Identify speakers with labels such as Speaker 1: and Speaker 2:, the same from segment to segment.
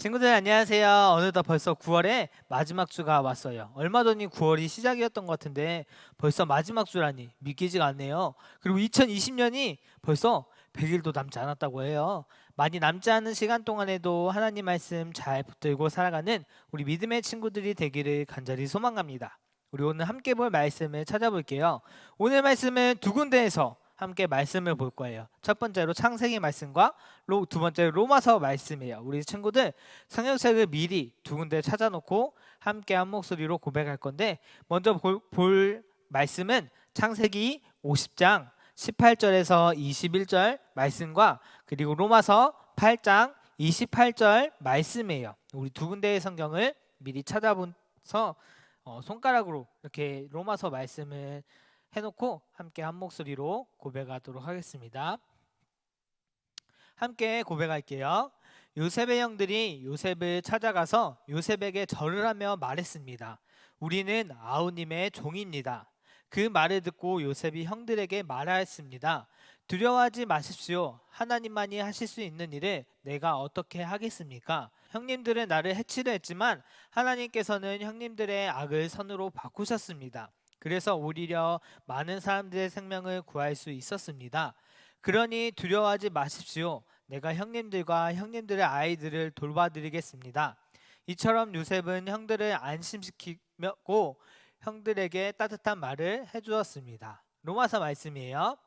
Speaker 1: 친구들 안녕하세요. 어느덧 벌써 9월에 마지막 주가 왔어요. 얼마 전이 9월이 시작이었던 것 같은데 벌써 마지막 주라니 믿기지가 않네요. 그리고 2020년이 벌써 100일도 남지 않았다고 해요. 많이 남지 않은 시간 동안에도 하나님 말씀 잘 붙들고 살아가는 우리 믿음의 친구들이 되기를 간절히 소망합니다. 우리 오늘 함께 볼 말씀을 찾아볼게요. 오늘 말씀은 두 군데에서 함께 말씀을 볼 거예요. 첫 번째로 창세기 말씀과 두 번째로 로마서 말씀이에요. 우리 친구들 성경책을 미리 두 군데 찾아놓고 함께 한 목소리로 고백할 건데, 먼저 볼 말씀은 창세기 50장 18절에서 21절 말씀과 그리고 로마서 8장 28절 말씀이에요. 우리 두 군데의 성경을 미리 찾아보서 손가락으로 이렇게 로마서 말씀을 해놓고 함께 한 목소리로 고백하도록 하겠습니다. 함께 고백할게요. 요셉의 형들이 요셉을 찾아가서 요셉에게 절을 하며 말했습니다. 우리는 아우님의 종입니다. 그 말을 듣고 요셉이 형들에게 말하였습니다. 두려워하지 마십시오. 하나님만이 하실 수 있는 일을 내가 어떻게 하겠습니까? 형님들은 나를 해치려 했지만 하나님께서는 형님들의 악을 선으로 바꾸셨습니다. 그래서 오히려 많은 사람들의 생명을 구할 수 있었습니다. 그러니 두려워하지 마십시오. 내가 형님들과 형님들의 아이들을 돌봐드리겠습니다. 이처럼 요셉은 형들을 안심시키고 형들에게 따뜻한 말을 해주었습니다. 로마서 말씀이에요.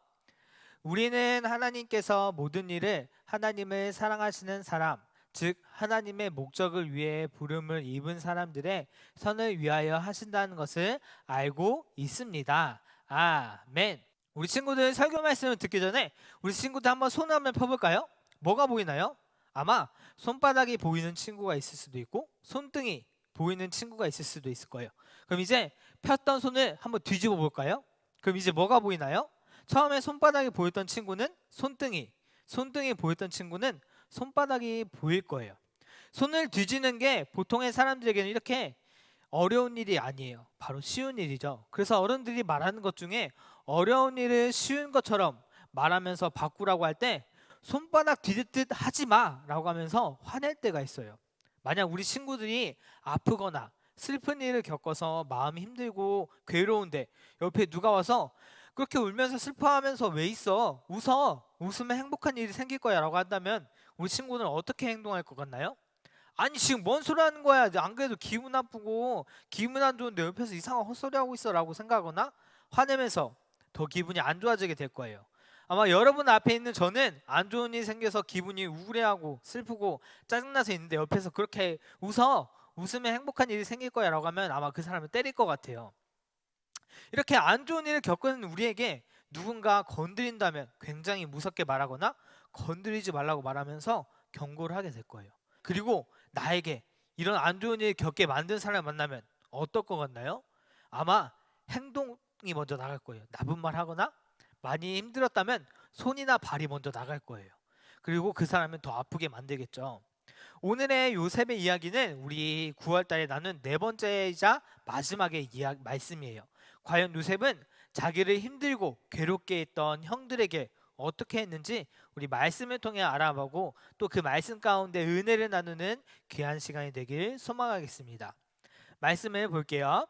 Speaker 1: 우리는 하나님께서 모든 일을 하나님을 사랑하시는 사람, 즉 하나님의 목적을 위해 부름을 입은 사람들의 선을 위하여 하신다는 것을 알고 있습니다. 아멘. 우리 친구들 설교 말씀을 듣기 전에 우리 친구들 한번 손을 한번 펴볼까요? 뭐가 보이나요? 아마 손바닥이 보이는 친구가 있을 수도 있고 손등이 보이는 친구가 있을 수도 있을 거예요. 그럼 이제 폈던 손을 한번 뒤집어 볼까요? 그럼 이제 뭐가 보이나요? 처음에 손바닥이 보였던 친구는 손등이 보였던 친구는 손바닥이 보일 거예요. 손을 뒤지는 게 보통의 사람들에게는 이렇게 어려운 일이 아니에요. 바로 쉬운 일이죠. 그래서 어른들이 말하는 것 중에 어려운 일을 쉬운 것처럼 말하면서 바꾸라고 할 때 손바닥 뒤집듯 하지 마 라고 하면서 화낼 때가 있어요. 만약 우리 친구들이 아프거나 슬픈 일을 겪어서 마음이 힘들고 괴로운데 옆에 누가 와서 그렇게 울면서 슬퍼하면서 왜 있어? 웃으면 행복한 일이 생길 거야 라고 한다면 우리 친구는 어떻게 행동할 것 같나요? 아니 지금 뭔 소리 하는 거야? 안 그래도 기분 나쁘고 기분 안 좋은데 옆에서 이상한 헛소리 하고 있어 라고 생각하거나 화내면서 더 기분이 안 좋아지게 될 거예요. 아마 여러분 앞에 있는 저는 안 좋은 일이 생겨서 기분이 우울해하고 슬프고 짜증나서 있는데 옆에서 그렇게 웃으면 행복한 일이 생길 거야 라고 하면 아마 그 사람을 때릴 것 같아요. 이렇게 안 좋은 일을 겪는 우리에게 누군가 건드린다면 굉장히 무섭게 말하거나 건드리지 말라고 말하면서 경고를 하게 될 거예요. 그리고 나에게 이런 안 좋은 일 겪게 만든 사람을 만나면 어떨 것 같나요? 아마 행동이 먼저 나갈 거예요. 나쁜 말 하거나 많이 힘들었다면 손이나 발이 먼저 나갈 거예요. 그리고 그 사람은 더 아프게 만들겠죠. 오늘의 요셉의 이야기는 우리 9월 달에 나눈 네 번째이자 마지막의 말씀이에요. 과연 요셉은 자기를 힘들고 괴롭게 했던 형들에게 어떻게 했는지 우리 말씀을 통해 알아보고 또 그 말씀 가운데 은혜를 나누는 귀한 시간이 되길 소망하겠습니다. 말씀을 볼게요.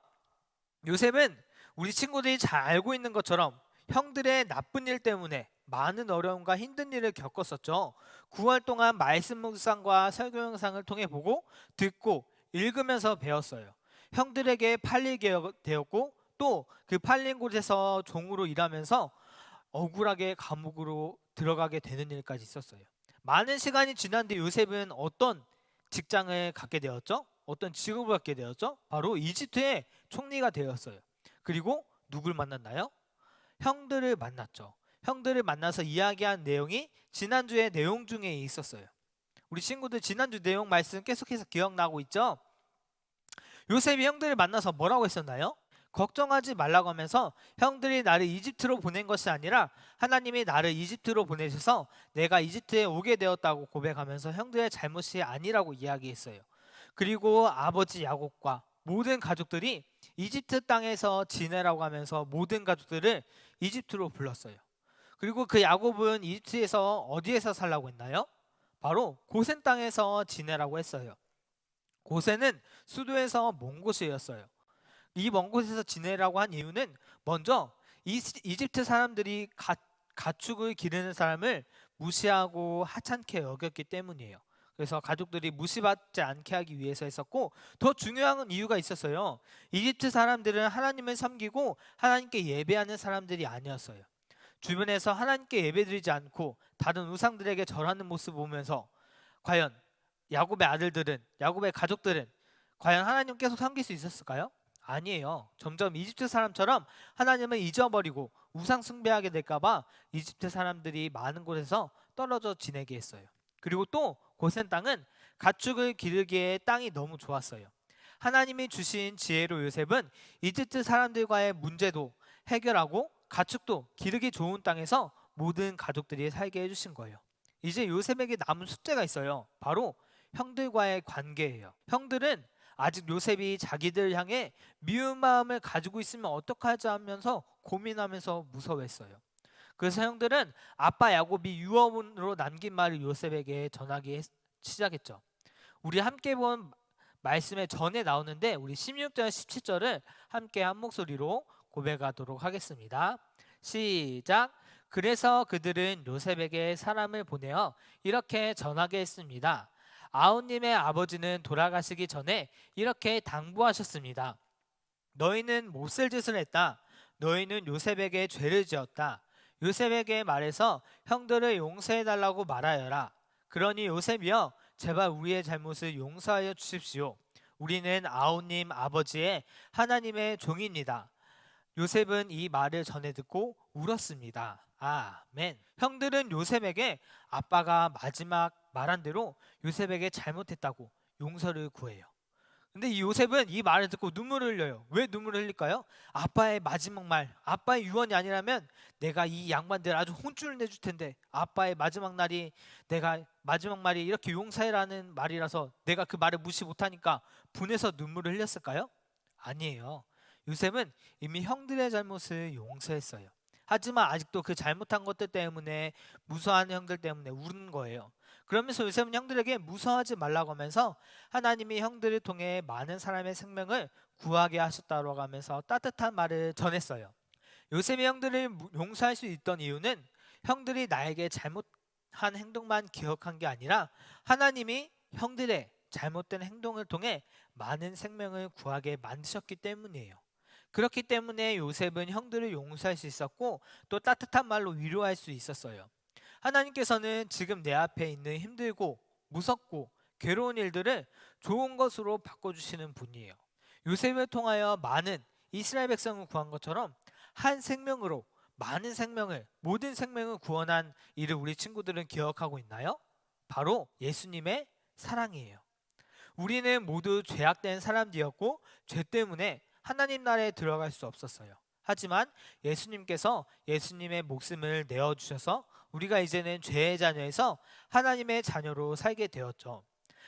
Speaker 1: 요셉은 우리 친구들이 잘 알고 있는 것처럼 형들의 나쁜 일 때문에 많은 어려움과 힘든 일을 겪었었죠. 9월 동안 말씀 묵상과 설교 영상을 통해 보고 듣고 읽으면서 배웠어요. 형들에게 팔리게 되었고 또 그 팔린 곳에서 종으로 일하면서 억울하게 감옥으로 들어가게 되는 일까지 있었어요. 많은 시간이 지난 뒤 요셉은 어떤 직장을 갖게 되었죠? 어떤 직업을 갖게 되었죠? 바로 이집트의 총리가 되었어요. 그리고 누굴 만났나요? 형들을 만났죠. 형들을 만나서 이야기한 내용이 지난주의 내용 중에 있었어요. 우리 친구들 지난주 내용 말씀 계속해서 기억나고 있죠? 요셉이 형들을 만나서 뭐라고 했었나요? 걱정하지 말라고 하면서 형들이 나를 이집트로 보낸 것이 아니라 하나님이 나를 이집트로 보내셔서 내가 이집트에 오게 되었다고 고백하면서 형들의 잘못이 아니라고 이야기했어요. 그리고 아버지 야곱과 모든 가족들이 이집트 땅에서 지내라고 하면서 모든 가족들을 이집트로 불렀어요. 그리고 그 야곱은 이집트에서 어디에서 살라고 했나요? 바로 고센 땅에서 지내라고 했어요. 고센은 수도에서 먼 곳이었어요. 이 먼 곳에서 지내라고 한 이유는 먼저 이집트 사람들이 가축을 기르는 사람을 무시하고 하찮게 여겼기 때문이에요. 그래서 가족들이 무시받지 않게 하기 위해서 했었고, 더 중요한 이유가 있었어요. 이집트 사람들은 하나님을 섬기고 하나님께 예배하는 사람들이 아니었어요. 주변에서 하나님께 예배드리지 않고 다른 우상들에게 절하는 모습을 보면서 과연 야곱의 아들들은, 야곱의 가족들은 과연 하나님 계속 섬길 수 있었을까요? 아니에요. 점점 이집트 사람처럼 하나님을 잊어버리고 우상 숭배하게 될까봐 이집트 사람들이 많은 곳에서 떨어져 지내게 했어요. 그리고 또 고센 땅은 가축을 기르기에 땅이 너무 좋았어요. 하나님이 주신 지혜로 요셉은 이집트 사람들과의 문제도 해결하고 가축도 기르기 좋은 땅에서 모든 가족들이 살게 해주신 거예요. 이제 요셉에게 남은 숙제가 있어요. 바로 형들과의 관계예요. 형들은 아직 요셉이 자기들 향해 미운 마음을 가지고 있으면 어떡하지 하면서 고민하면서 무서워했어요. 그래서 형들은 아빠 야곱이 유언으로 남긴 말을 요셉에게 전하기 시작했죠. 우리 함께 본 말씀에 전에 나오는데 우리 16절 17절을 함께 한 목소리로 고백하도록 하겠습니다. 시작. 그래서 그들은 요셉에게 사람을 보내어 이렇게 전하게 했습니다. 아우님의 아버지는 돌아가시기 전에 이렇게 당부하셨습니다. 너희는 못쓸 짓을 했다. 너희는 요셉에게 죄를 지었다. 요셉에게 말해서 형들을 용서해달라고 말하여라. 그러니 요셉이여, 제발 우리의 잘못을 용서하여 주십시오. 우리는 아우님 아버지의 하나님의 종입니다. 요셉은 이 말을 전해 듣고 울었습니다. 아멘. 형들은 요셉에게 아빠가 마지막 말한 대로 요셉에게 잘못했다고 용서를 구해요. 근데 이 요셉은 이 말을 듣고 눈물을 흘려요. 왜 눈물을 흘릴까요? 아빠의 마지막 말, 아빠의 유언이 아니라면 내가 이 양반들 아주 혼쭐을 내줄 텐데, 아빠의 마지막 날이, 내가 마지막 말이 이렇게 용서해라는 말이라서 내가 그 말을 무시 못하니까 분해서 눈물을 흘렸을까요? 아니에요. 요셉은 이미 형들의 잘못을 용서했어요. 하지만 아직도 그 잘못한 것들 때문에, 무서워하는 형들 때문에 우는 거예요. 그러면서 요셉은 형들에게 무서워하지 말라고 하면서 하나님이 형들을 통해 많은 사람의 생명을 구하게 하셨다고 하면서 따뜻한 말을 전했어요. 요셉이 형들을 용서할 수 있던 이유는 형들이 나에게 잘못한 행동만 기억한 게 아니라 하나님이 형들의 잘못된 행동을 통해 많은 생명을 구하게 만드셨기 때문이에요. 그렇기 때문에 요셉은 형들을 용서할 수 있었고 또 따뜻한 말로 위로할 수 있었어요. 하나님께서는 지금 내 앞에 있는 힘들고 무섭고 괴로운 일들을 좋은 것으로 바꿔주시는 분이에요. 요셉을 통하여 많은 이스라엘 백성을 구한 것처럼 한 생명으로 많은 생명을, 모든 생명을 구원한 일을 우리 친구들은 기억하고 있나요? 바로 예수님의 사랑이에요. 우리는 모두 죄악된 사람들이었고 죄 때문에 하나님 나라에 들어갈 수 없었어요. 하지만 예수님께서 예수님의 목숨을 내어주셔서 우리가 이제는 죄의 자녀에서 하나님의 자녀로 살게 되었죠.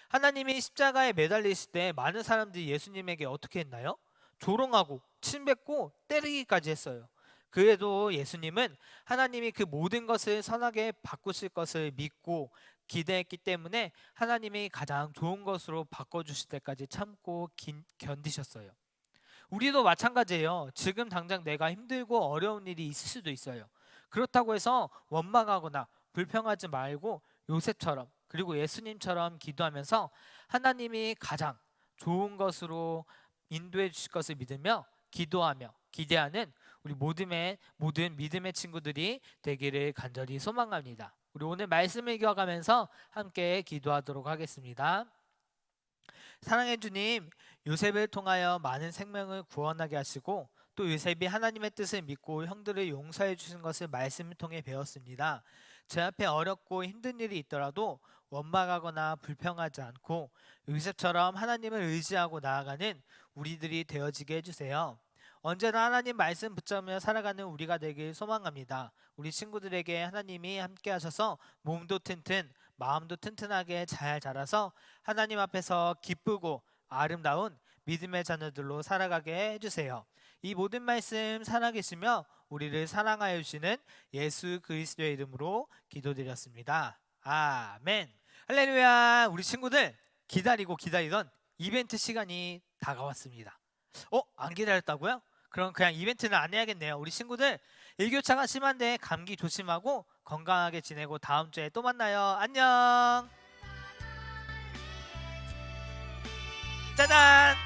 Speaker 1: 하나님이 십자가에 매달리실 때 많은 사람들이 예수님에게 어떻게 했나요? 조롱하고 침뱉고 때리기까지 했어요. 그래도 예수님은 하나님이 그 모든 것을 선하게 바꾸실 것을 믿고 기대했기 때문에 하나님이 가장 좋은 것으로 바꿔주실 때까지 참고 견디셨어요. 우리도 마찬가지예요. 지금 당장 내가 힘들고 어려운 일이 있을 수도 있어요. 그렇다고 해서 원망하거나 불평하지 말고 요셉처럼, 그리고 예수님처럼 기도하면서 하나님이 가장 좋은 것으로 인도해 주실 것을 믿으며 기도하며 기대하는 우리 모든 믿음의 친구들이 되기를 간절히 소망합니다. 우리 오늘 말씀을 기억하면서 함께 기도하도록 하겠습니다. 사랑해 주님, 요셉을 통하여 많은 생명을 구원하게 하시고 또 요셉이 하나님의 뜻을 믿고 형들을 용서해 주신 것을 말씀을 통해 배웠습니다. 제 앞에 어렵고 힘든 일이 있더라도 원망하거나 불평하지 않고 요셉처럼 하나님을 의지하고 나아가는 우리들이 되어지게 해주세요. 언제나 하나님 말씀 붙잡으며 살아가는 우리가 되길 소망합니다. 우리 친구들에게 하나님이 함께 하셔서 몸도 튼튼, 마음도 튼튼하게 잘 자라서 하나님 앞에서 기쁘고 아름다운 믿음의 자녀들로 살아가게 해주세요. 이 모든 말씀 살아계시며 우리를 사랑하여 주시는 예수 그리스도의 이름으로 기도드렸습니다. 아멘. 할렐루야. 우리 친구들 기다리고 기다리던 이벤트 시간이 다가왔습니다. 안 기다렸다고요? 그럼 그냥 이벤트는 안 해야겠네요. 우리 친구들 일교차가 심한데 감기 조심하고 건강하게 지내고 다음 주에 또 만나요. 안녕. 짜잔!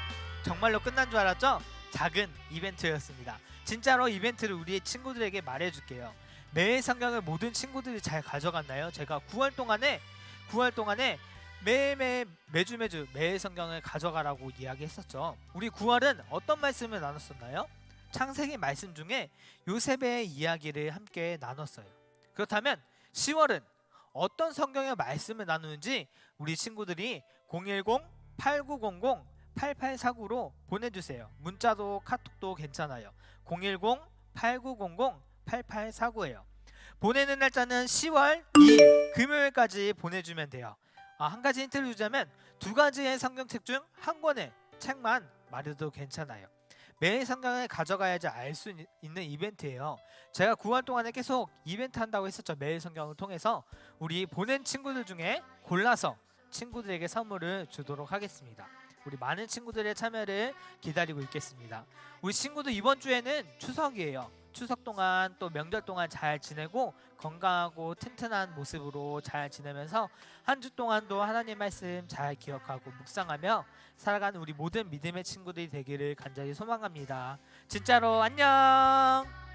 Speaker 1: 정말로 끝난 줄 알았죠? 작은 이벤트였습니다. 진짜로 이벤트를 우리 친구들에게 말해줄게요. 매일 성경을 모든 친구들이 잘 가져갔나요? 제가 9월 동안에 매주 매일 성경을 가져가라고 이야기했었죠. 우리 9월은 어떤 말씀을 나눴었나요? 창세기 말씀 중에 요셉의 이야기를 함께 나눴어요. 그렇다면 10월은 어떤 성경의 말씀을 나누는지 우리 친구들이 010-8900-8849로 보내주세요. 문자도 카톡도 괜찮아요. 010-8900-8849예요. 보내는 날짜는 10월 2일 금요일까지 보내주면 돼요. 한 가지 힌트를 주자면 2가지의 성경책 중 한 권의 책만 말해도 괜찮아요. 매일 성경을 가져가야지 알 수 있는 이벤트예요. 제가 9월 동안에 계속 이벤트 한다고 했었죠. 매일 성경을 통해서 우리 보낸 친구들 중에 골라서 친구들에게 선물을 주도록 하겠습니다. 우리 많은 친구들의 참여를 기다리고 있겠습니다. 우리 친구들 이번 주에는 추석이에요. 추석 동안 또 명절 동안 잘 지내고 건강하고 튼튼한 모습으로 잘 지내면서 한 주 동안도 하나님 말씀 잘 기억하고 묵상하며 살아가는 우리 모든 믿음의 친구들이 되기를 간절히 소망합니다. 진짜로 안녕.